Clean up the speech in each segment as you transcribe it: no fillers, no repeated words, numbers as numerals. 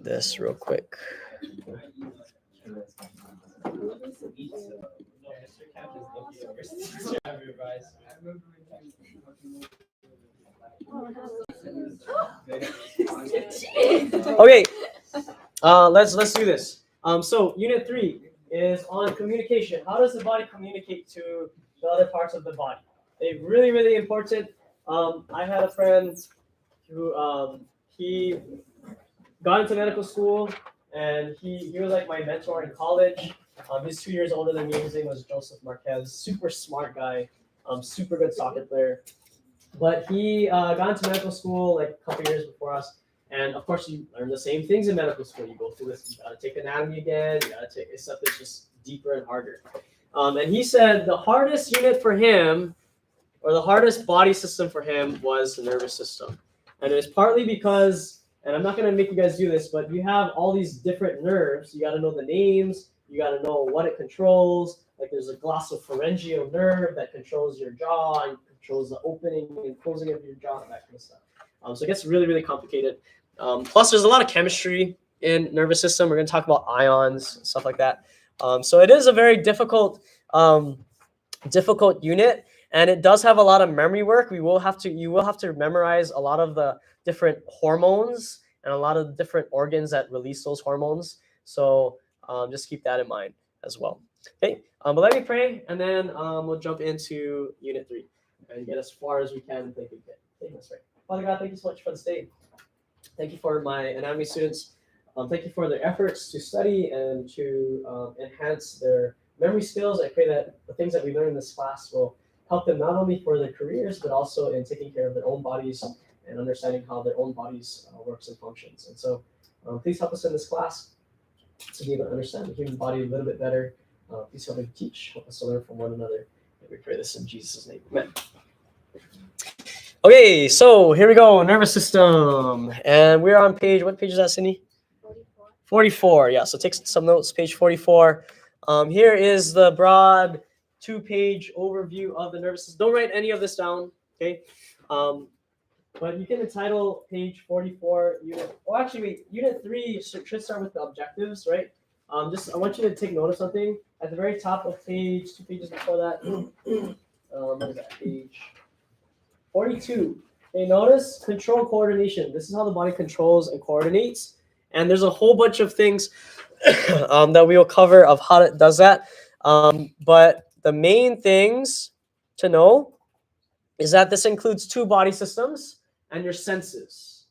this real quick. Okay, let's do this. So unit 3 is on communication. How does the body communicate to the other parts of the body? They really important. I had a friend who he got into medical school, and he was like my mentor in college. He's 2 years older than me. His name was Joseph Marquez. Super smart guy. Super good soccer player. But he got into medical school like a couple years before us. And of course, you learn the same things in medical school. You go through this. You gotta take anatomy again. You gotta take except it's just deeper and harder. And he said the hardest unit for him, or the hardest body system for him, was the nervous system. And it's partly because, and I'm not gonna make you guys do this, but you have all these different nerves. You gotta know the names. You gotta know what it controls. Like there's a glossopharyngeal nerve that controls your jaw and controls the opening and closing of your jaw, that kind of stuff. So it gets really complicated. Plus, there's a lot of chemistry in nervous system. We're going to talk about ions, stuff like that. So it is a very difficult unit, and it does have a lot of memory work. You will have to memorize a lot of the different hormones and a lot of different organs that release those hormones. So just keep that in mind as well. Okay, but let me pray, and then we'll jump into unit 3 and get as far as we can. Thank you. Okay, let's pray. Father God, thank you so much for this day. Thank you for my anatomy students. Thank you for their efforts to study and to enhance their memory skills. I pray that the things that we learn in this class will help them not only for their careers, but also in taking care of their own bodies and understanding how their own bodies works and functions. And so please help us in this class to be able to understand the human body a little bit better. Please help me teach. Help us to learn from one another. And we pray this in Jesus' name. Amen. Okay, so here we go, nervous system. And we're on page, what page is that, Cindy? 44, yeah, so take some notes, page 44. Here is the broad 2-page overview of the nervous system. Don't write any of this down, okay? But you can entitle page 44, unit 3 should start with the objectives, right? I want you to take note of something. At the very top of page, 2 pages before that, what is that, page 42. Okay, notice control coordination. This is how the body controls and coordinates. And there's a whole bunch of things that we will cover of how it does that. But the main things to know is that this includes 2 body systems and your senses.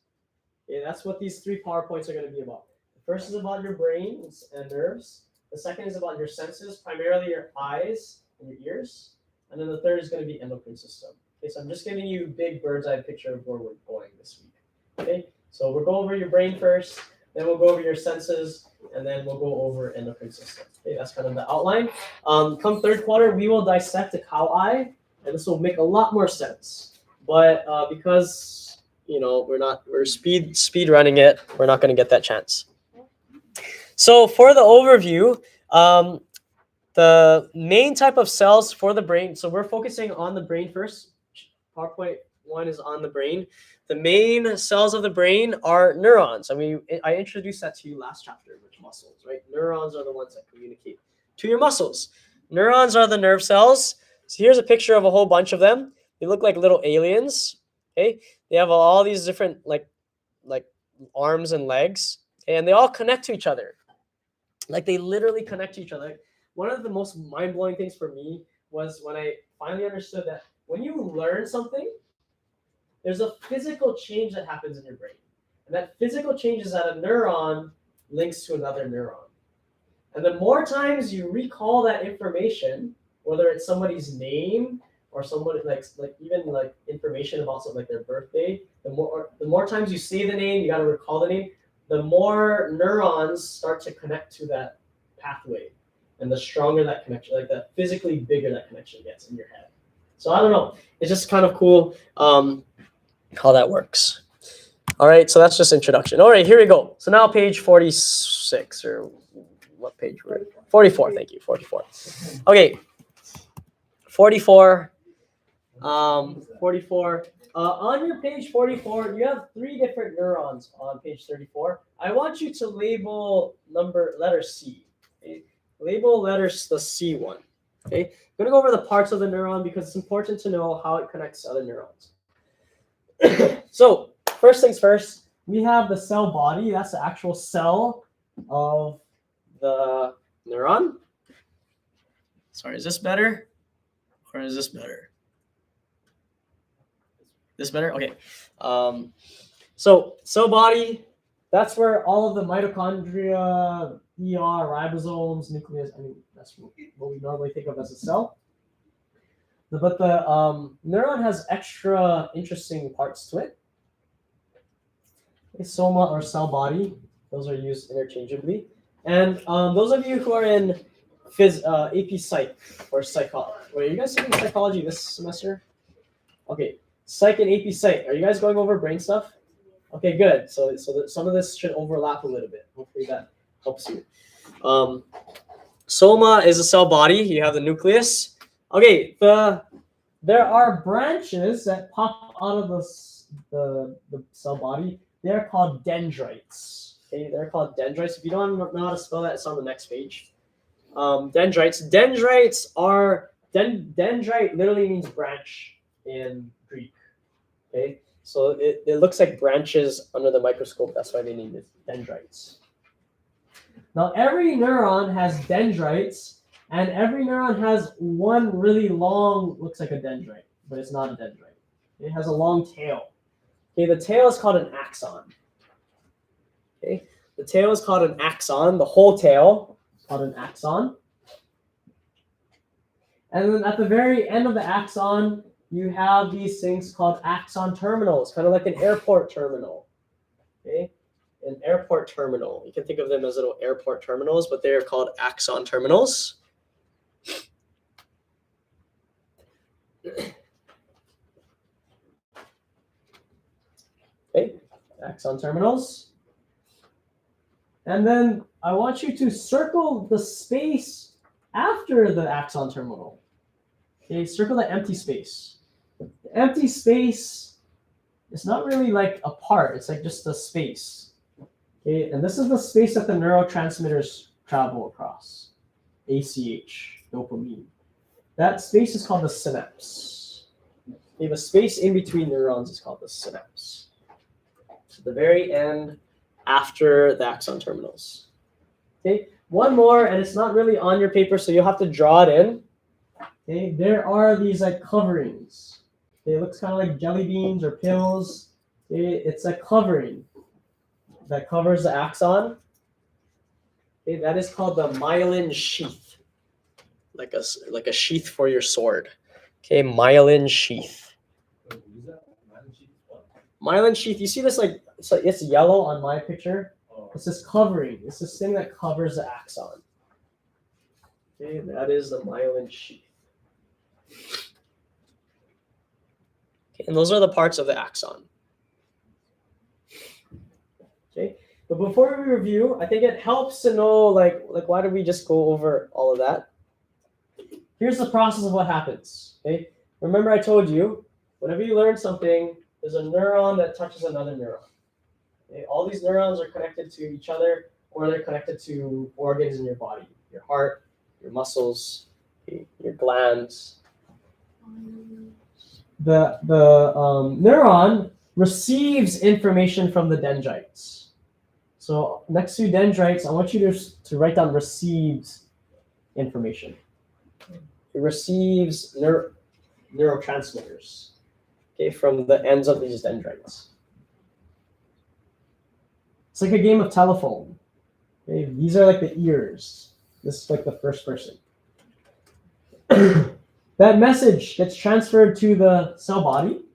Okay, that's what these 3 PowerPoints are going to be about. The first is about your brains and nerves. The second is about your senses, primarily your eyes and your ears. And then the third is going to be endocrine system. Okay, so I'm just giving you a big bird's eye picture of where we're going this week. Okay, so we'll go over your brain first, then we'll go over your senses, and then we'll go over endocrine system. Okay, that's kind of the outline. Come third quarter, we will dissect the cow eye, and this will make a lot more sense. But because we're speed running it, we're not going to get that chance. So for the overview, the main type of cells for the brain. So we're focusing on the brain first. PowerPoint 1 is on the brain. The main cells of the brain are neurons. I introduced that to you last chapter, which muscles, right? Neurons are the ones that communicate to your muscles. Neurons are the nerve cells. So here's a picture of a whole bunch of them. They look like little aliens. Okay, they have all these different like arms and legs, and they all connect to each other. Like they literally connect to each other. One of the most mind-blowing things for me was when I finally understood that when you learn something, there's a physical change that happens in your brain. And that physical change is that a neuron links to another neuron. And the more times you recall that information, whether it's somebody's name or somebody like even like information about something like their birthday, the more times you say the name, you got to recall the name, the more neurons start to connect to that pathway. And the stronger that connection, like the physically bigger that connection gets in your head. So I don't know. It's just kind of cool how that works. All right, so that's just introduction. All right, here we go. So now page 46, or what page were we? 44, thank you, 44. Okay, 44. 44. On your page 44, you have 3 different neurons on page 34. I want you to label letter C. Okay? Label the C one. Okay, I'm gonna go over the parts of the neuron because it's important to know how it connects to other neurons. So first things first, we have the cell body. That's the actual cell of the neuron. Sorry, is this better? Or is this better? This better? Okay. So cell body, that's where all of the mitochondria, ribosomes, nucleus, that's what we normally think of as a cell. But the neuron has extra interesting parts to it. Okay, soma or cell body, those are used interchangeably. And those of you who are in AP Psych or psychology, wait, are you guys taking psychology this semester? Okay, Psych and AP Psych. Are you guys going over brain stuff? Okay, good. So some of this should overlap a little bit. Hopefully that helps you. Soma is a cell body. You have the nucleus. Okay, there are branches that pop out of the cell body. They're called dendrites. Okay, they're called dendrites. If you don't know how to spell that, it's on the next page. Dendrites. Dendrites are dendrite literally means branch in Greek. Okay, so it looks like branches under the microscope. That's why they named it dendrites. Now every neuron has dendrites, and every neuron has one really long, looks like a dendrite, but it's not a dendrite. It has a long tail. Okay, the tail is called an axon. Okay, the tail is called an axon. The whole tail is called an axon. And then at the very end of the axon, you have these things called axon terminals, kind of like an airport terminal. Okay, an airport terminal. You can think of them as little airport terminals, but they are called axon terminals. Okay, axon terminals. And then I want you to circle the space after the axon terminal. Okay, circle the empty space. The empty space is not really like a part, it's like just a space. Okay, and this is the space that the neurotransmitters travel across. ACH, dopamine. That space is called the synapse. Okay, the space in between neurons is called the synapse. So the very end after the axon terminals. Okay, one more, and it's not really on your paper, so you'll have to draw it in. Okay, there are these like coverings. Okay, it looks kind of like jelly beans or pills. Okay, it's a covering that covers the axon. Okay, that is called the myelin sheath, like a sheath for your sword. Okay, myelin sheath. Myelin sheath. You see this like it's yellow on my picture. It's this covering. It's this thing that covers the axon. Okay, that is the myelin sheath. Okay, and those are the parts of the axon. Okay, but before we review, I think it helps to know like why did we just go over all of that? Here's the process of what happens. Okay, remember I told you, whenever you learn something, there's a neuron that touches another neuron. Okay? All these neurons are connected to each other, or they're connected to organs in your body, your heart, your muscles, okay, your glands. The neuron receives information from the dendrites. So next to dendrites, I want you to write down receives information. It receives neurotransmitters, okay, from the ends of these dendrites. It's like a game of telephone. Okay, these are like the ears. This is like the first person. That message gets transferred to the cell body,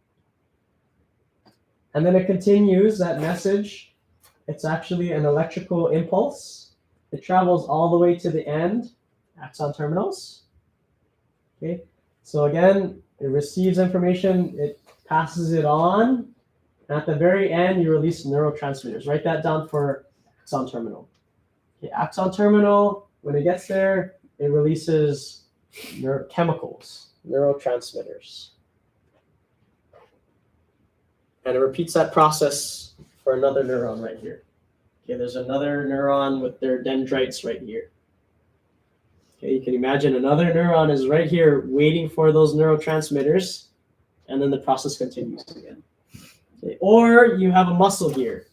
and then it continues that message. It's actually an electrical impulse. It travels all the way to the end, axon terminals. Okay, so again, it receives information, it passes it on, and at the very end, you release neurotransmitters. Write that down for axon terminal. Okay, axon terminal, when it gets there, it releases chemicals, neurotransmitters. And it repeats that process for another neuron right here. Okay, there's another neuron with their dendrites right here. Okay, you can imagine another neuron is right here waiting for those neurotransmitters, and then the process continues again. Okay, or you have a muscle here.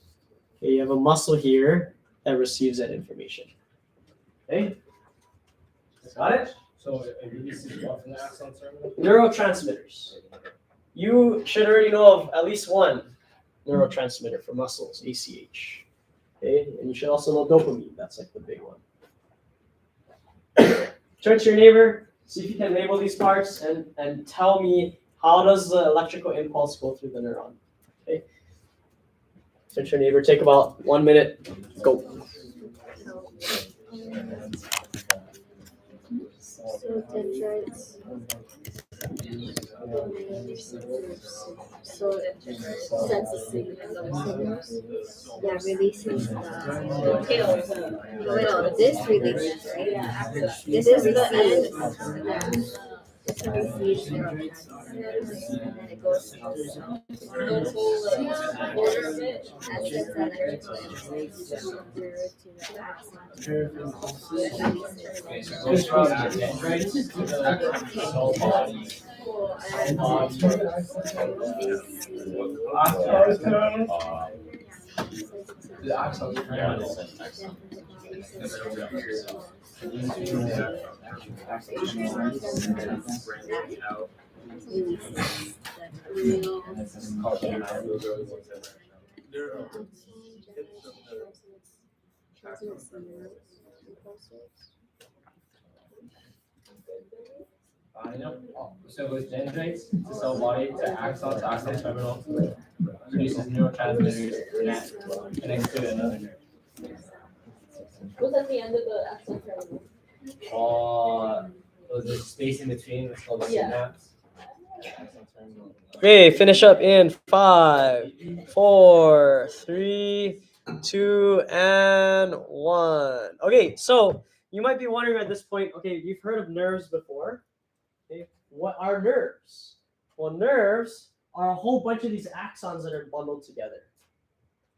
Okay, you have a muscle here that receives that information. Okay, got it? So this is what from the axon terminal? Neurotransmitters. You should already know of at least one neurotransmitter for muscles, ACH. Okay, and you should also know dopamine. That's like the big one. Turn to your neighbor, see if you can label these parts, and tell me how does the electrical impulse go through the neuron. Okay. Turn to your neighbor. Take about 1 minute. Go. So dendrites. So sends a signals. Yeah, releases the. No, this releases, right? Yeah. This is the end. Yeah. This receives neurotransmitters, and then it goes to the cell. Order of it as its electrical impulse through to the So it goes dendrites to cell body to axon terminal, produces neurotransmitters, and connects to another nerve. What's at the end of the axon terminal? The space in between is called the synapse. Okay, finish up in 5, 4, 3, 2, and 1. Okay, so you might be wondering at this point, okay, you've heard of nerves before. Okay, what are nerves? Well, nerves are a whole bunch of these axons that are bundled together.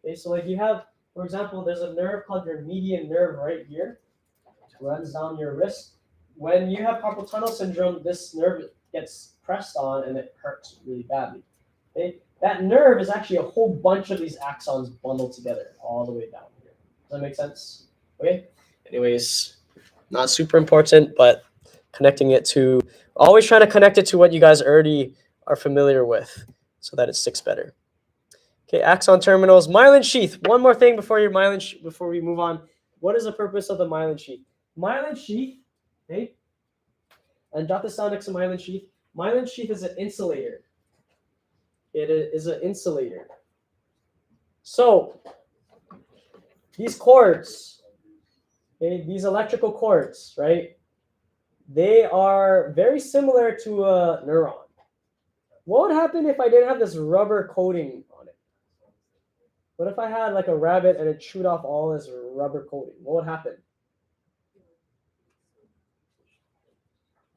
Okay, so like you have, for example, there's a nerve called your median nerve right here. It runs down your wrist. When you have carpal tunnel syndrome, this nerve gets pressed on and it hurts really badly. Okay? That nerve is actually a whole bunch of these axons bundled together all the way down here. Does that make sense? Okay. Anyways, not super important, but connecting it to, always trying to connect it to what you guys already are familiar with so that it sticks better. Okay, axon terminals, myelin sheath. One more thing before your before we move on. What is the purpose of the myelin sheath? Myelin sheath, okay, and jot this down next to myelin sheath. Myelin sheath is an insulator. It is an insulator. So these cords, okay, these electrical cords, right? They are very similar to a neuron. What would happen if I didn't have this rubber coating on it? What if I had like a rabbit and it chewed off all this rubber coating? What would happen?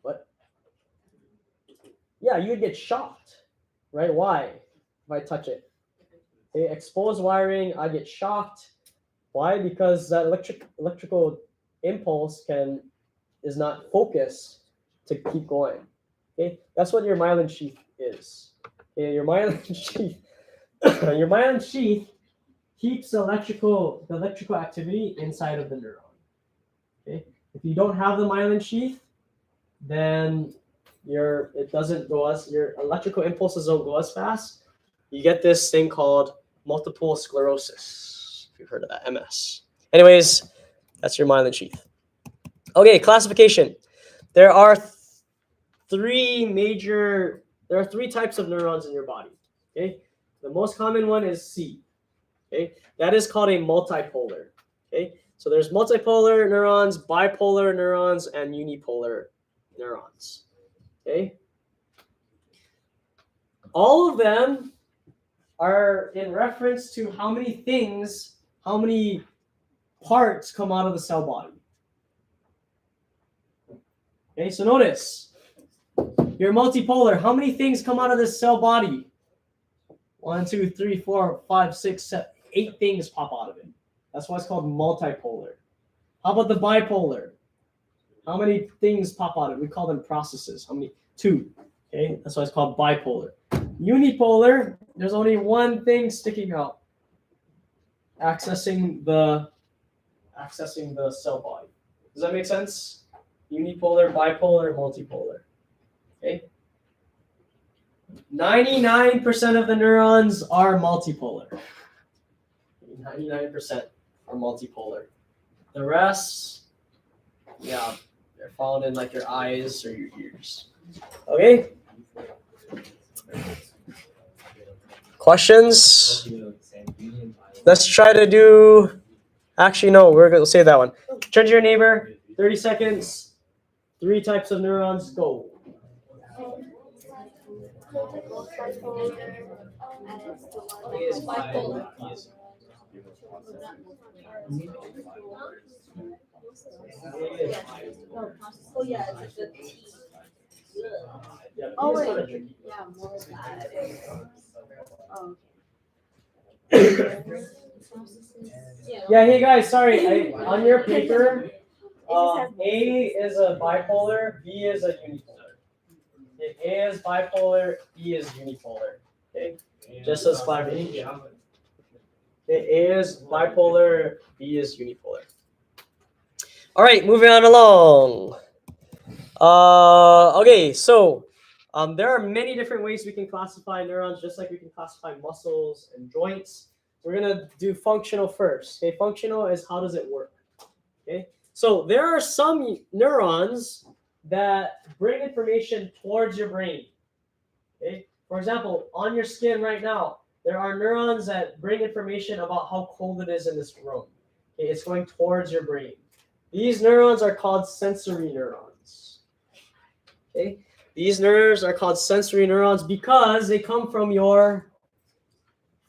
What? Yeah, you'd get shocked, right? Why? If I touch it. Okay, exposed wiring, I get shocked. Why? Because that electrical impulse is not focused to keep going. Okay, that's what your myelin sheath is. Okay, your myelin sheath, your myelin sheath keeps the electrical activity inside of the neuron. Okay, if you don't have the myelin sheath, then your electrical impulses don't go as fast. You get this thing called multiple sclerosis. If you've heard of that, MS. Anyways, that's your myelin sheath. Okay, classification. There are three types of neurons in your body. Okay, the most common one is C. Okay, that is called a multipolar. Okay, so there's multipolar neurons, bipolar neurons, and unipolar neurons. Okay, all of them are in reference to how many parts come out of the cell body. Okay, so notice, you're multipolar. How many things come out of this cell body? 1, 2, 3, 4, 5, 6, 7, 8 things pop out of it. That's why it's called multipolar. How about the bipolar? How many things pop out of it? We call them processes. How many? 2. Okay, that's why it's called bipolar. Unipolar, there's only one thing sticking out, accessing the cell body. Does that make sense? Unipolar, bipolar, multipolar. Okay. 99% of the neurons are multipolar. 99% are multipolar. The rest, yeah, they're found in like your eyes or your ears. Okay. Questions? Let's try to do. Actually, no, we're going to say that one. Turn to your neighbor. 30 seconds. 3 types of neurons. Go. Oh yeah, it's the T. Yeah, Oh it's wait, kinda tricky. yeah, more bad. Oh. Yeah, hey guys, sorry. On your paper, A is a bipolar, B is a unipolar. Okay, A is bipolar, B is unipolar. Okay, just as clarification. Okay, A is bipolar, B is unipolar. All right, moving on along. Okay, so there are many different ways we can classify neurons, just like we can classify muscles and joints. We're gonna do functional first. Okay, functional is how does it work? Okay, so there are some neurons that bring information towards your brain. Okay, for example, on your skin right now, there are neurons that bring information about how cold it is in this room. Okay, it's going towards your brain. These neurons are called sensory neurons. Okay, these nerves are called sensory neurons because they come from your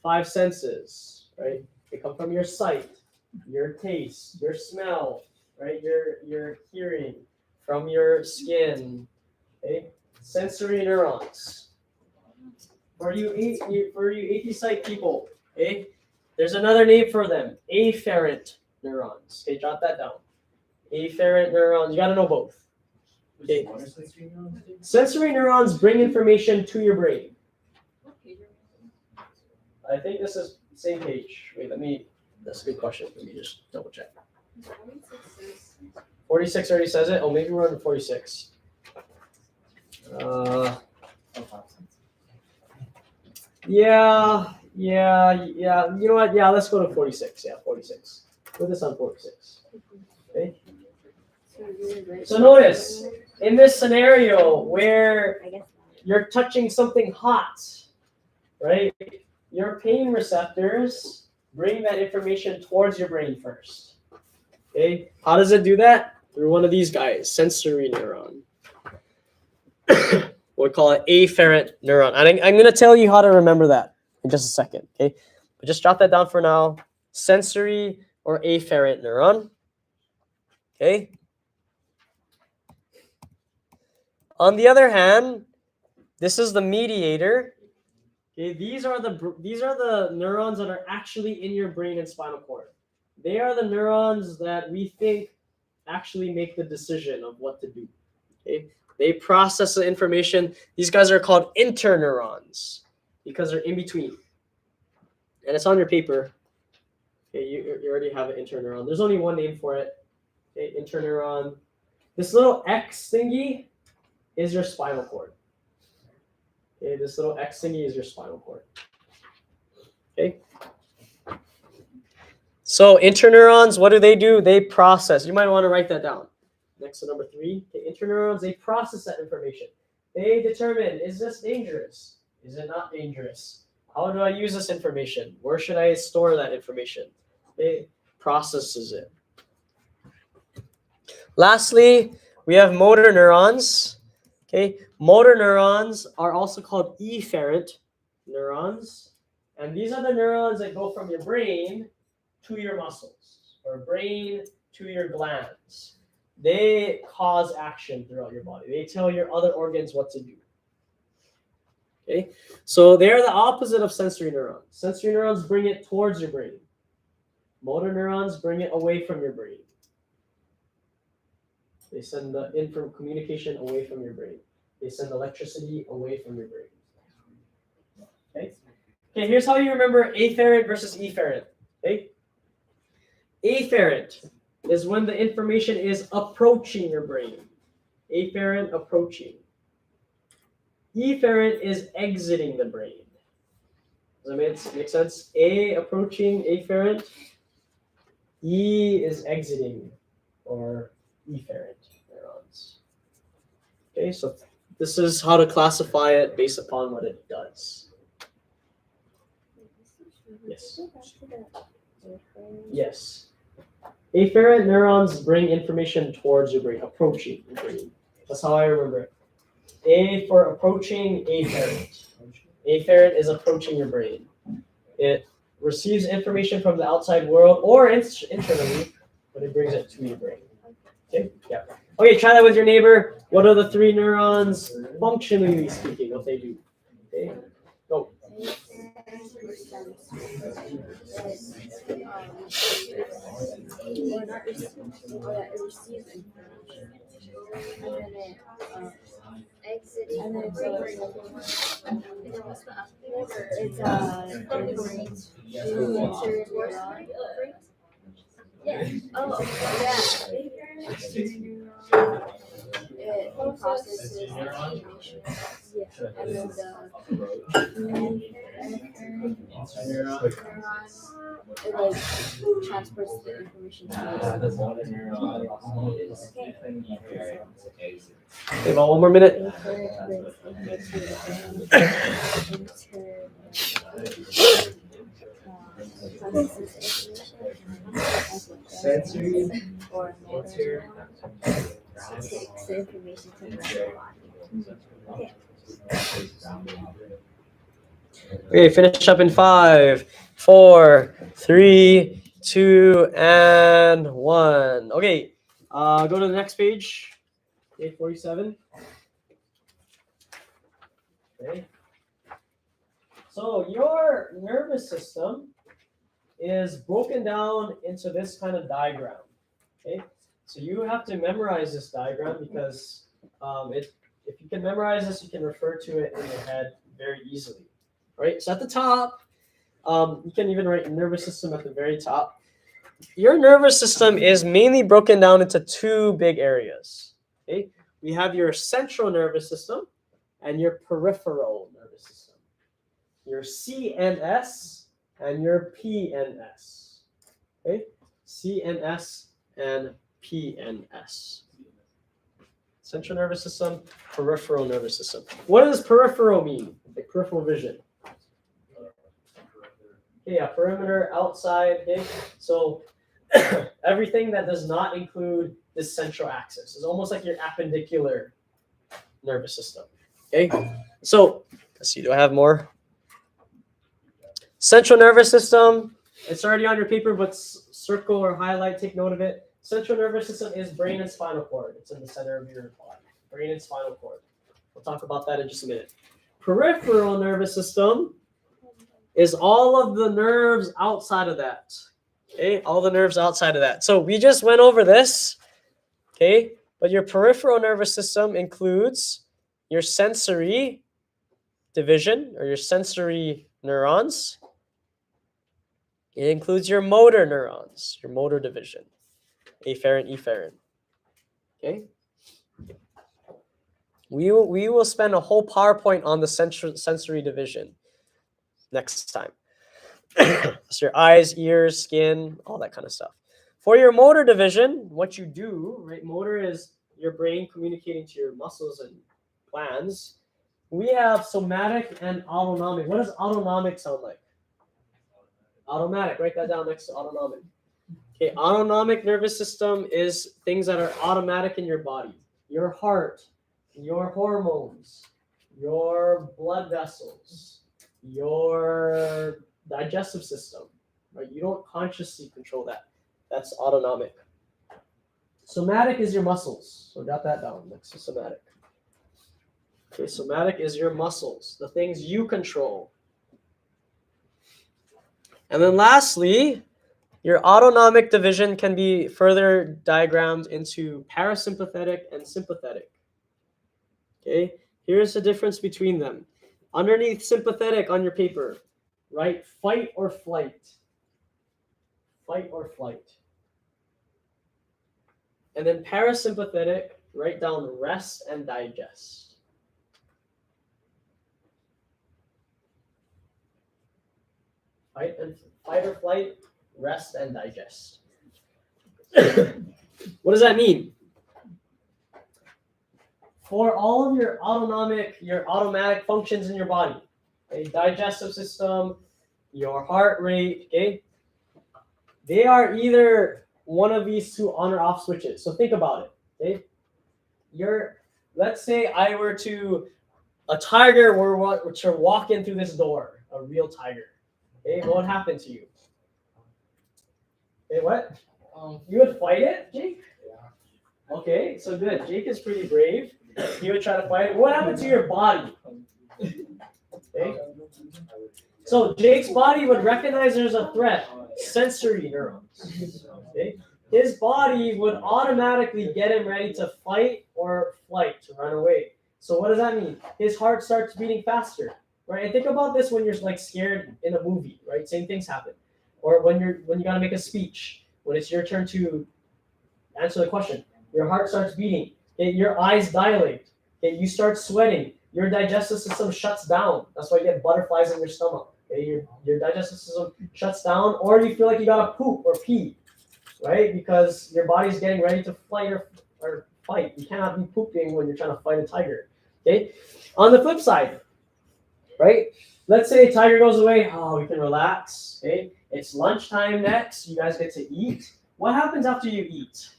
5 senses, right? They come from your sight, your taste, your smell, right? Your hearing, from your skin. Okay, sensory neurons. For you AT-sight people, okay, there's another name for them: afferent neurons. Okay, jot that down. Afferent neurons. You got to know both. Okay. Sensory neurons bring information to your brain. I think this is the same page. Wait, that's a good question. Let me just double check. 46 already says it. Oh, maybe we're on 46. Yeah. You know what? Yeah, let's go to 46. Yeah, 46. Put this on 46. Okay. So notice, in this scenario where you're touching something hot, right? Your pain receptors bring that information towards your brain first. Okay, how does it do that? Through one of these guys, sensory neuron. We'll call it afferent neuron. And I'm going to tell you how to remember that in just a second. Okay, but just jot that down for now. Sensory or afferent neuron. Okay. On the other hand, this is the mediator. Okay, these are the neurons that are actually in your brain and spinal cord. They are the neurons that we think actually make the decision of what to do. Okay, they process the information. These guys are called interneurons because they're in between, and it's on your paper. Okay, you already have an interneuron. There's only one name for it. Okay, interneuron. This little X thingy is your spinal cord. Okay, this little X thingy is your spinal cord. Okay. So interneurons, what do? They process. You might want to write that down. Next to number 3. Okay, interneurons, they process that information. They determine, is this dangerous? Is it not dangerous? How do I use this information? Where should I store that information? It processes it. Lastly, we have motor neurons. Okay, motor neurons are also called efferent neurons, and these are the neurons that go from your brain to your muscles, or brain to your glands. They cause action throughout your body. They tell your other organs what to do. Okay, so they're the opposite of sensory neurons. Sensory neurons bring it towards your brain. Motor neurons bring it away from your brain. They send the communication away from your brain. They send electricity away from your brain. Okay. Okay, here's how you remember afferent versus efferent. Okay. Afferent is when the information is approaching your brain. Afferent, approaching. Efferent is exiting the brain. Does that make sense? A, approaching, afferent. E is exiting, or efferent neurons. Okay, so this is how to classify it based upon what it does. Yes. Yes. Afferent neurons bring information towards your brain, approaching your brain. That's how I remember it. A for approaching, afferent. Afferent is approaching your brain. It receives information from the outside world or internally, but it brings it to your brain. Okay, yeah. Okay, try that with your neighbor. What are the three neurons, functionally speaking, what they do? Okay, go. And then it processes information. Yeah. And then it like transports the information to Okay, about one more minute. sensory or motor takes the information to the body. Okay, finish up in 5, 4, 3, 2, and 1. Okay, go to the next page. Page 47. Okay. So your nervous system is broken down into this kind of diagram. Okay, so you have to memorize this diagram because if you can memorize this, you can refer to it in your head very easily. Right. So at the top, you can even write nervous system at the very top. Your nervous system is mainly broken down into two big areas. Okay, we have your central nervous system and your peripheral nervous system. Your CNS and your PNS. Okay, CNS and PNS. Central nervous system, peripheral nervous system. What does peripheral mean? Like peripheral vision. Okay, yeah, perimeter, outside. Okay, so everything that does not include this central axis is almost like your appendicular nervous system. Okay, so let's see. Do I have more? Central nervous system. It's already on your paper, but circle or highlight. Take note of it. Central nervous system is brain and spinal cord. It's in the center of your body. Brain and spinal cord. We'll talk about that in just a minute. Peripheral nervous system is all of the nerves outside of that. Okay, all the nerves outside of that. So we just went over this. Okay, but your peripheral nervous system includes your sensory division or your sensory neurons. It includes your motor neurons, your motor division, afferent, efferent. Okay. We will spend a whole PowerPoint on the sensory division next time. So your eyes, ears, skin, all that kind of stuff. For your motor division, what you do, right? Motor is your brain communicating to your muscles and glands. We have somatic and autonomic. What does autonomic sound like? Automatic. Write that down next to autonomic. Okay, autonomic nervous system is things that are automatic in your body. Your heart, your hormones, your blood vessels, your digestive system. Right? You don't consciously control that. That's autonomic. Somatic is your muscles. So got that down next to somatic. Okay, somatic is your muscles, the things you control. And then lastly, your autonomic division can be further diagrammed into parasympathetic and sympathetic. Okay, here's the difference between them. Underneath sympathetic on your paper, write fight or flight. Fight or flight. And then parasympathetic, write down rest and digest. Fight or flight, rest and digest. What does that mean? For all of your automatic functions in your body, okay, digestive system, your heart rate, okay, they are either one of these two on or off switches. So think about it, okay? Let's say a tiger were to walk in through this door, a real tiger, okay, what would happen to you? Okay, what? You would fight it, Jake? Yeah. Okay, so good. Jake is pretty brave. He would try to fight it. What happened to your body? Okay. So Jake's body would recognize there's a threat. Sensory neurons. Okay. His body would automatically get him ready to fight or flight, to run away. So what does that mean? His heart starts beating faster, right? And think about this when you're like scared in a movie, right? Same things happen. Or when you gotta make a speech, when it's your turn to answer the question, your heart starts beating. Okay, your eyes dilate. Okay, you start sweating. Your digestive system shuts down. That's why you get butterflies in your stomach. Okay, your digestive system shuts down, or you feel like you gotta poop or pee, right? Because your body's getting ready to flight or fight. You cannot be pooping when you're trying to fight a tiger. Okay. On the flip side, right? Let's say a tiger goes away. Oh, we can relax. Okay. It's lunchtime next. You guys get to eat. What happens after you eat?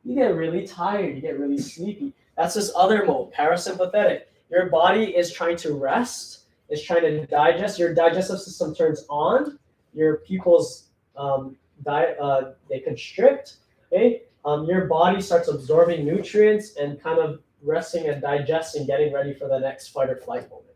You get really tired, you get really sleepy. That's this other mode, parasympathetic. Your body is trying to rest, is trying to digest. Your digestive system turns on. Your pupils they constrict. Okay, your body starts absorbing nutrients and kind of resting and digesting, getting ready for the next fight or flight moment.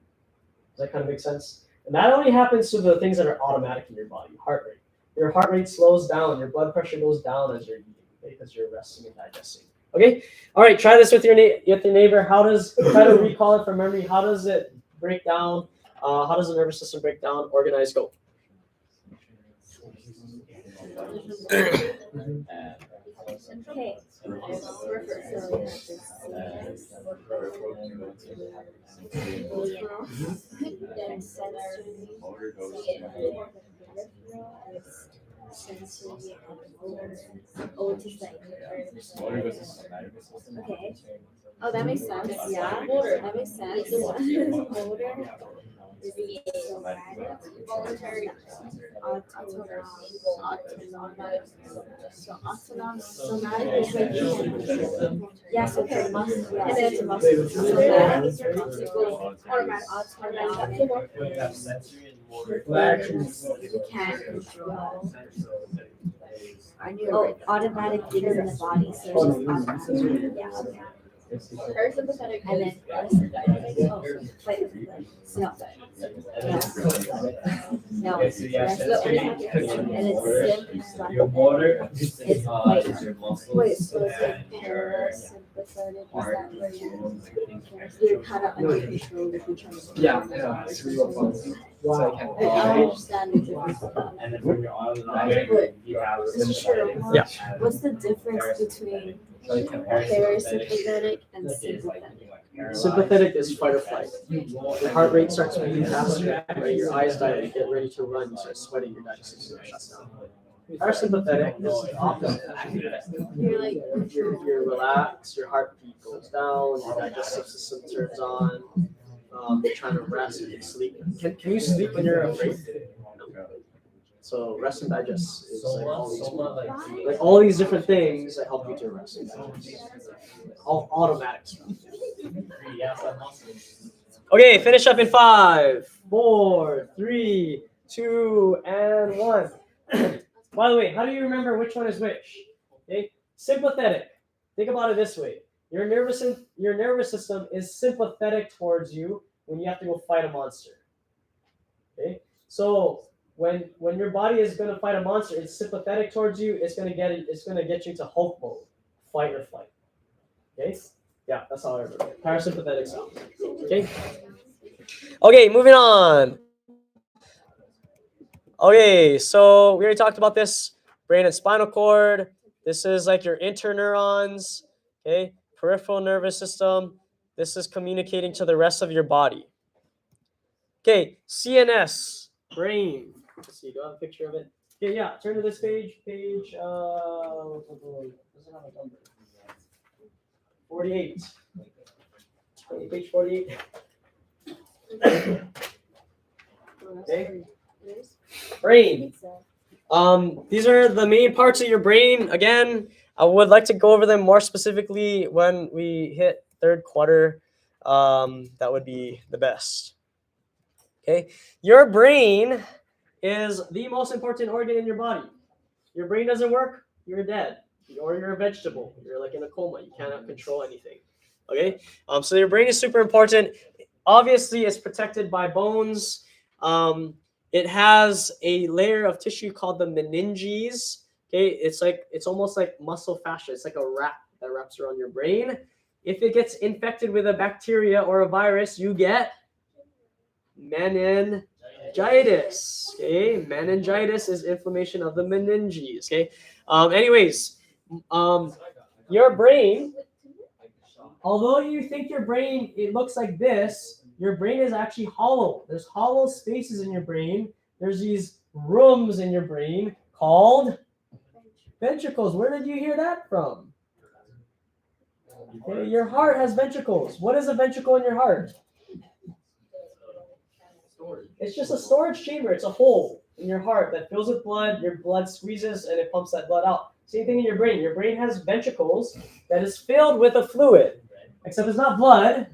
Does that kind of make sense? And that only happens to the things that are automatic in your body. Heart rate. Your heart rate slows down. Your blood pressure goes down as you're eating, because you're resting and digesting. Okay. All right. Try this with your neighbor. Try to recall it from memory. How does it break down? How does the nervous system break down? Organize. Go. Okay. Okay. Oh, that makes sense. Yeah. That makes sense. Voluntary. So autonomic, somatic is right here. Yes, okay. And then somatic is your muscle. Automatic. You can't control. I knew it. Automatic things in the body. So it's just automatic. Yeah. Okay. Parasympathetic and then parasympathetic. Oh, wait. No. And it's wait, so it's like parasympathetic. Is that where you're kind of under control if you're trying to? Yeah. I understand the difference. And then when you're automatic, you have Yeah. What's the difference between parasympathetic and sympathetic? Sympathetic is fight or flight. Your heart rate starts beating faster, right? Your eyes dilate, you get ready to run, you start sweating, your digestive system shuts down. Parasympathetic is the opposite. You're like You're relaxed, your heartbeat goes down, your digestive system turns on. You're trying to rest, you can sleep. Can you sleep when you're afraid? No. So rest and digest is like all these different things that help you to rest and digest. All automatic stuff. Okay, finish up in 5, 4, 3, 2, and 1. By the way, how do you remember which one is which? Okay, sympathetic. Think about it this way. Your nervous system is sympathetic towards you when you have to go fight a monster. Okay, so when your body is going to fight a monster, it's sympathetic towards you. It's going to get you to Hulk mode, fight or flight. Okay, yeah, that's how I remember it. Parasympathetic sound. Okay. Okay, moving on. Okay, so we already talked about this. Brain and spinal cord. This is like your interneurons. Okay, peripheral nervous system. This is communicating to the rest of your body. Okay, CNS, brain. Let's see, do I have a picture of it? Okay, yeah, turn to this page. Page, does it have a number? 48. Okay, page 48. Okay. Brain. These are the main parts of your brain. Again, I would like to go over them more specifically when we hit third quarter. That would be the best. Okay, your brain is the most important organ in your body. Your brain doesn't work, you're dead, or you're a vegetable. You're like in a coma. You cannot control anything. Okay, so your brain is super important. Obviously, it's protected by bones. It has a layer of tissue called the meninges. Okay, it's almost like muscle fascia. It's like a wrap that wraps around your brain. If it gets infected with a bacteria or a virus, you get meningitis. Okay, meningitis is inflammation of the meninges. Okay. Your brain, although you think your brain it looks like this, your brain is actually hollow. There's hollow spaces in your brain. There's these rooms in your brain called ventricles. Where did you hear that from? Okay, your heart has ventricles. What is a ventricle in your heart? It's just a storage chamber. It's a hole in your heart that fills with blood. Your blood squeezes and it pumps that blood out. Same thing in your brain. Your brain has ventricles that is filled with a fluid, except it's not blood.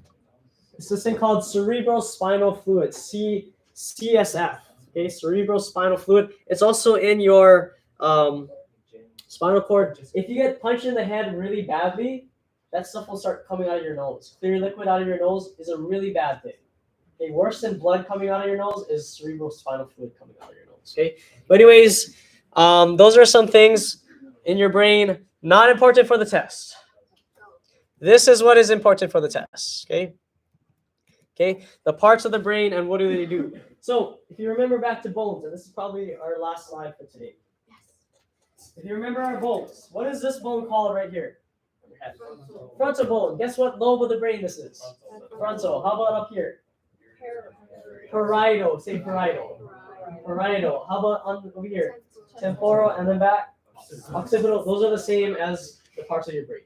It's this thing called cerebrospinal fluid, CSF. Okay, cerebrospinal fluid. It's also in your spinal cord. If you get punched in the head really badly, that stuff will start coming out of your nose. Clear liquid out of your nose is a really bad thing. Okay, worse than blood coming out of your nose is cerebrospinal fluid coming out of your nose. Okay, but anyways, those are some things in your brain not important for the test. This is what is important for the test. Okay. Okay, the parts of the brain and what do they do? So if you remember back to bones, and this is probably our last slide for today. If you remember our bones, what is this bone called right here? Frontal bone. Guess what lobe of the brain this is? Frontal. How about up here? Parietal. Say parietal. Parietal. How about over here? Temporal and then back. Occipital. Those are the same as the parts of your brain.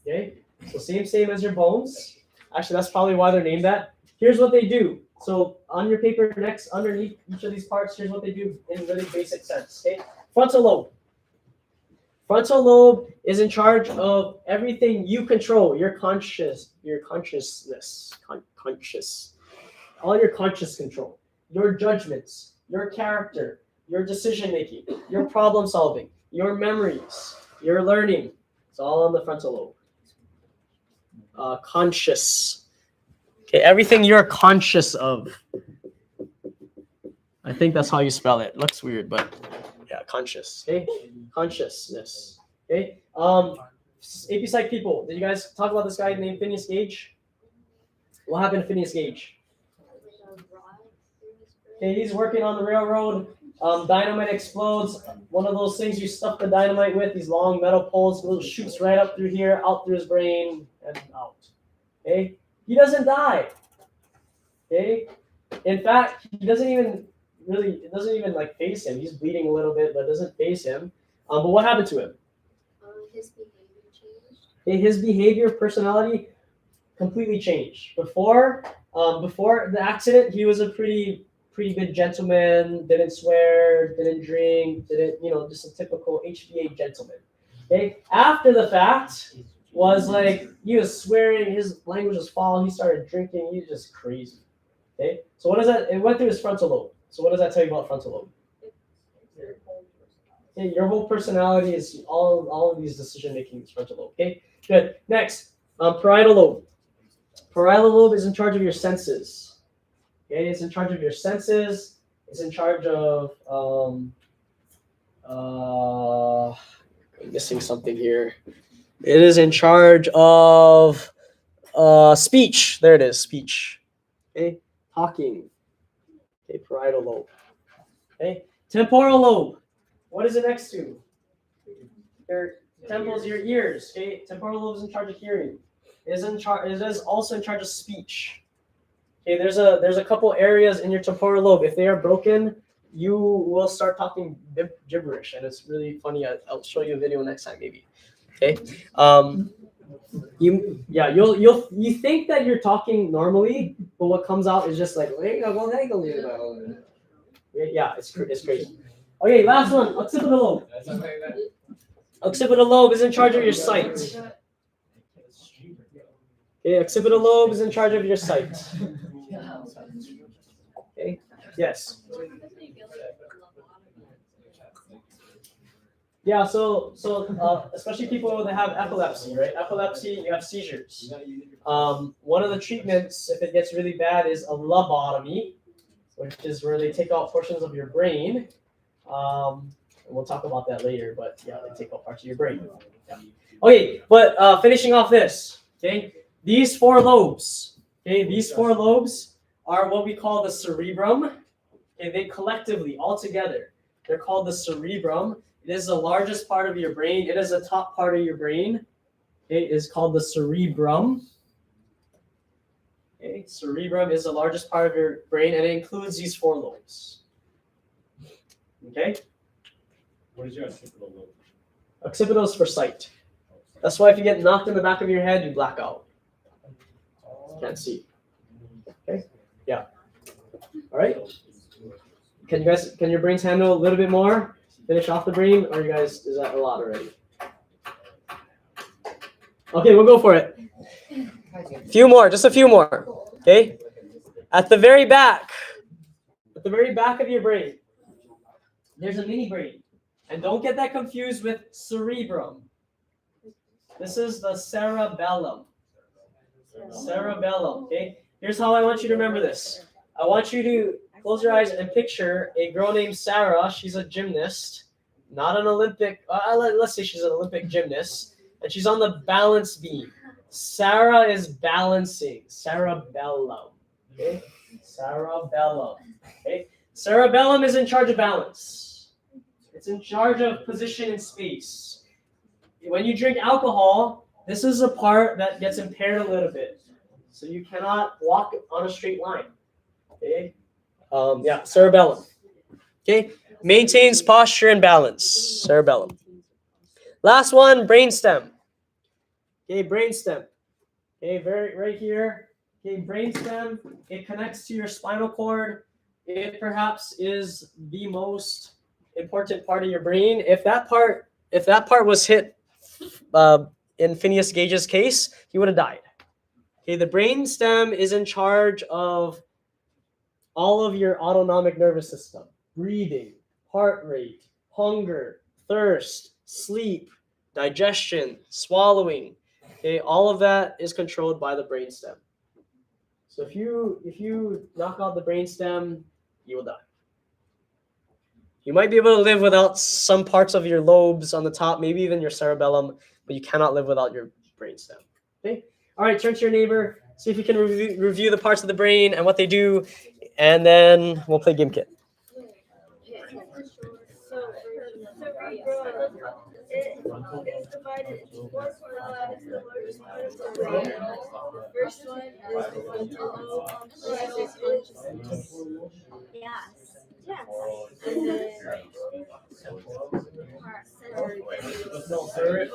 Okay, so same as your bones. Actually, that's probably why they're named that. Here's what they do. So on your paper next, underneath each of these parts, here's what they do in really basic sense. Okay, frontal lobe. Frontal lobe is in charge of everything you control. Your consciousness, all your conscious control, your judgments, your character, your decision making, your problem solving, your memories, your learning. It's all on the frontal lobe. Conscious. Okay, everything you're conscious of. I think that's how you spell it. Looks weird, but yeah, conscious. Okay, consciousness. Okay. AP Psych people, did you guys talk about this guy named Phineas Gage? What happened to Phineas Gage? Okay, he's working on the railroad. Dynamite explodes. One of those things you stuff the dynamite with, these long metal poles, it shoots right up through here, out through his brain, and out. Okay? He doesn't die. Okay? In fact, it doesn't even like face him. He's bleeding a little bit, but it doesn't face him. But what happened to him? His behavior changed. Okay, his behavior, personality completely changed. Before the accident, he was a pretty good gentleman, didn't swear, didn't drink, just a typical HVA gentleman. Okay. After the fact, was like he was swearing, his language was foul, he started drinking, he's just crazy. Okay. So what does that? It went through his frontal lobe. So what does that tell you about frontal lobe? Okay, your whole personality is all of these decision making is frontal lobe. Okay, good. Next, parietal lobe. Parietal lobe is in charge of your senses. Okay, it's in charge of your senses. It's in charge of I'm missing something here. It is in charge of speech. There it is, speech. Okay, talking. Okay, parietal lobe. Okay, temporal lobe. What is it next to? Your temples, your ears. Okay, temporal lobe is in charge of hearing. It is also in charge of speech. Okay, there's a couple areas in your temporal lobe. If they are broken, you will start talking gibberish, and it's really funny. I'll show you a video next time, maybe. Okay. You think that you're talking normally, but what comes out is just like yeah, it's crazy. Okay, last one. Occipital lobe. Occipital lobe is in charge of your sight. Okay, occipital lobe is in charge of your sight. Okay. Yes. Yeah. So especially people that have epilepsy, right? Epilepsy, you have seizures. One of the treatments, if it gets really bad, is a lobotomy, which is where they take out portions of your brain. And we'll talk about that later, but yeah, they take out parts of your brain. Yeah. Okay, but finishing off this. Okay, these four lobes. Okay, these four lobes are what we call the cerebrum. Okay, they collectively, all together, they're called the cerebrum. It is the largest part of your brain. It is the top part of your brain. It is called the cerebrum. Okay, cerebrum is the largest part of your brain, and it includes these four lobes. Okay. What is your occipital lobe? Occipital is for sight. That's why if you get knocked in the back of your head, you black out. Can't see. Okay. Yeah. All right. Can your brains handle a little bit more? Finish off the brain, or you guys, is that a lot already? Okay, we'll go for it. Just a few more. Okay. At the very back of your brain, there's a mini brain. And don't get that confused with cerebrum. This is the cerebellum. Cerebellum, okay? Here's how I want you to remember this. I want you to close your eyes and picture a girl named Sarah. She's a gymnast, not an Olympic, let's say she's an Olympic gymnast, and she's on the balance beam. Sarah is balancing. Cerebellum, okay? Cerebellum, okay? Cerebellum is in charge of balance. It's in charge of position in space. When you drink alcohol, this is a part that gets impaired a little bit. So you cannot walk on a straight line. Okay? Cerebellum. Okay? Maintains posture and balance. Cerebellum. Last one, brainstem. Okay, brainstem. Okay, right here. Okay, brainstem. It connects to your spinal cord. It perhaps is the most important part of your brain. If that part was hit in Phineas Gage's case, he would have died. Okay, the brainstem is in charge of all of your autonomic nervous system, breathing, heart rate, hunger, thirst, sleep, digestion, swallowing. Okay, all of that is controlled by the brainstem. So if you knock out the brainstem, you will die. You might be able to live without some parts of your lobes on the top, maybe even your cerebellum, but you cannot live without your brainstem. Okay? All right, turn to your neighbor, see if you can review the parts of the brain and what they do, and then we'll play Game Kit. It is divided into four parts. The largest part of the brain. The first one is the frontal lobe. This is consciousness. Yes. And then parrot.